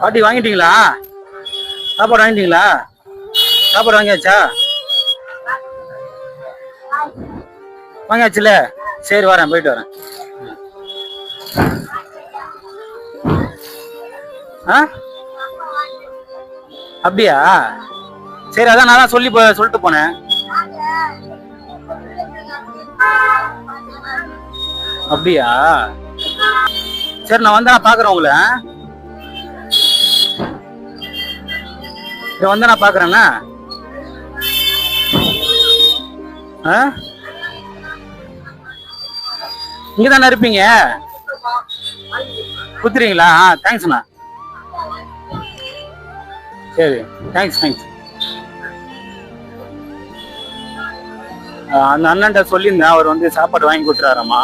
பாட்டி வாங்கிட்டீங்களா? சாப்பாடு வாங்கிட்டீங்களா? சாப்பாடு வாங்கியாச்சா? வாங்கியாச்சுல? சரி வரேன், போயிட்டு வரேன். ஆ அப்படியா? சரி, அதான் நான் தான் சொல்லிட்டு போனேன். அப்படியா? சரி, நான் வந்தா பாக்குறேன் உங்களை. வந்தா நான் பாக்குறேன்னா இங்க தானே இருப்பீங்க? குத்துறீங்களா? தேங்க்ஸ்ண்ணா. சரி, தேங்க்ஸ். அந்த அண்ணன்ட்ட சொல்லியிருந்தேன், அவர் வந்து சாப்பாடு வாங்கி கொடுத்துறாராமா.